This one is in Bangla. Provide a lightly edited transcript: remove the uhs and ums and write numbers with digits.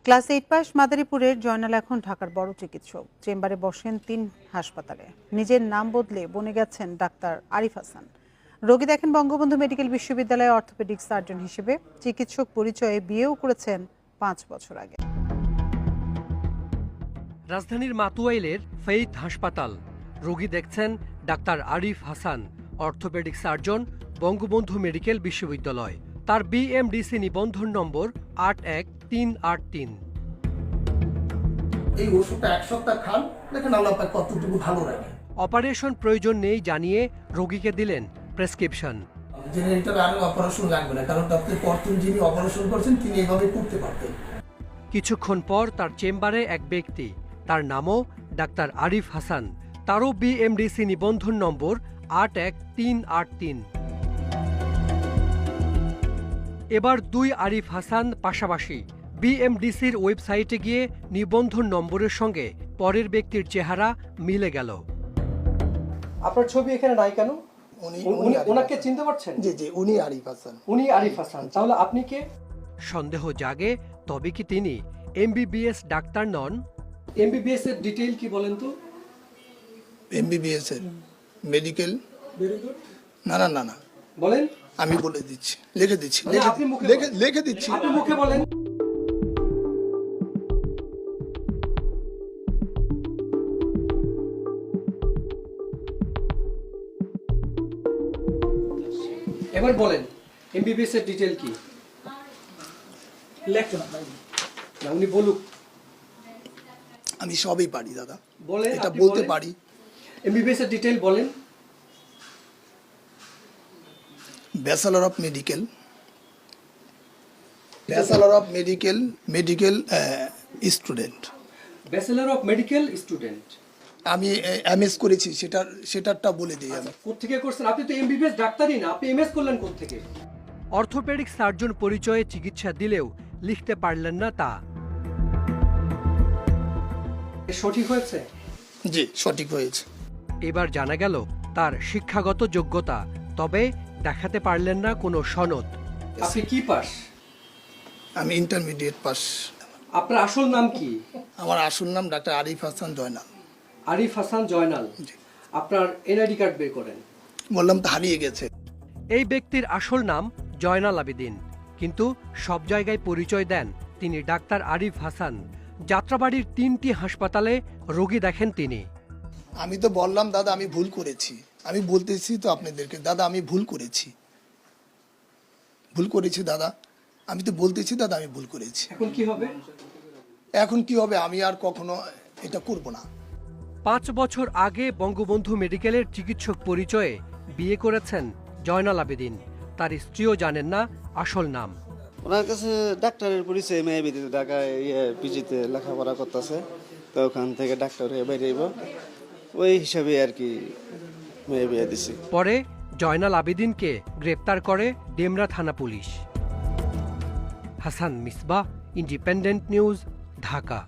ক্লাস 8 পাস মাদারীপুরের জয়নাল এখন ঢাকার বড় চিকিৎসক। চেম্বারে বসেন 3 হাসপাতালে। নিজের নাম বদলে বনে গেছেন ডাক্তার আরিফ হাসান। রোগী দেখেন বঙ্গবন্ধু মেডিকেল বিশ্ববিদ্যালয়ে অর্থোপেডিক সার্জন হিসেবে। চিকিৎসক পরিচয়ে বিয়েও করেছেন 5 বছর আগে। রাজধানীর মাতুয়াইলের ফেইথ হাসপাতাল। রোগী দেখছেন doctor Arif Hasan, orthopaedic surgeon, Bangabandhu medical বিশ্ববিদ্যালয়। তার বিএমডিসি নিবন্ধন নম্বর 81383। এই ওষুধটা 1 সপ্তাহ খান, দেখেন আল্লাহ পাক কতটুকু ভালো রাখে। অপারেশন প্রয়োজন নেই জানিয়ে রোগীকে দিলেন প্রেসক্রিপশন। জেনারেটর আর অপারেশন লাগবে না, কারণ আপনি প্রথম যিনি অপারেশন করছেন তিনি এইভাবে করতে পারতেন। কিছুক্ষণ পর তার চেম্বারে এক ব্যক্তি, তার নামও ডাক্তার আরিফ হাসান। তারও বিএমডিসি নিবন্ধন নম্বর 81383। এবার 2 আরিফ হাসান পাশাপাশি। বিএমডিসির ওয়েবসাইটে গিয়ে নিবন্ধন নম্বরের সঙ্গে পরের ব্যক্তির চেহারা মিলে গেল। আপনার ছবি এখানে নাই কেন? ওনাকে চিনতে পারছেন? জি জি, উনি আরিফ হাসান। উনি আরিফ হাসান। তাহলে আপনি কে? সন্দেহ জাগে, তবে কি তিনি এমবিবিএস ডাক্তার নন? এমবিবিএস এর ডিটেইল কি বলেন তো? এমবিবিএস এর মেডিকেল। না না না না, বলেন। আমি বলে দিচ্ছি, লিখে দিচ্ছি, আপনি মুখে লিখে দিচ্ছি। আপনি মুখে বলেন। এবার বলেন এমবিবিএস এর ডিটেইল কি? লেখুন না, উনি বলুক। আমি সবই পারি দাদা, বলেন, এটা আপনি বলতে বলেন। পারি। এমবিবিএস এর ডিটেইল বলেন। Bachelor of medical, bachelor of medical student. Bachelor of medical student. আমি এমএস করেছি, সেটারটা বলে দিই আমি। কোত্থেকে করছেন? আপনি তো এমবিবিএস ডাক্তারই না, আপনি এমএস করলেন কোত্থেকে? অর্থোপেডিক সার্জন পরিচয়ে চিকিৎসা দিলেও লিখতে পারলেন না তা। সঠিক হয়েছে? জি, সঠিক হয়েছে। এবার জানা গেল তার শিক্ষাগত যোগ্যতা, তবে দেখাতে পারলেন না কোনো সনদ। আপনি কি পাস? আমি ইন্টারমিডিয়েট পাস। আপনার আসল নাম কি? আমার আসল নাম ডাক্তার আরিফ হাসান জয়নাল। আরিফ হাসান জয়নাল। আপনার এনআইডি কার্ড বের করেন। বললাম তো হারিয়ে গেছে। এই ব্যক্তির আসল নাম জয়নাল আবেদিন, কিন্তু সব জায়গায় পরিচয় দেন তিনি ডাক্তার আরিফ হাসান। যাত্রাবাড়ির 3টি হাসপাতালে রোগী দেখেন তিনি। আমি তো বললাম দাদা আমি ভুল করেছি, আমি বলতেছি তো আপনাদেরকে দাদা আমি ভুল করেছি দাদা, আমি তো বলতেছি দাদা আমি ভুল করেছি। এখন কি হবে? এখন কি হবে, আমি আর কখনো এটা করব না। 5 বছর আগে বঙ্গবন্ধু মেডিকেলের চিকিৎসক পরিচয়ে বিয়ে করেছেন জয়নাল আবেদিন। তার স্ত্রীও জানেন না আসল নাম। ওনার কাছে ডাক্তারের পরিচয় মেয়ে বিদিতে ঢাকায় পিজিতে লেখাপড়া করতেছে, তো ওখান থেকে ডাক্তার হয়ে বেরিয়েব, ওই হিসাবে আর কি মেয়ে বিয়ে দিছি। পরে জয়নাল আবেদিনকে গ্রেপ্তার করে ডেমরা থানা police. Hasan Misbah, independent news, Dhaka.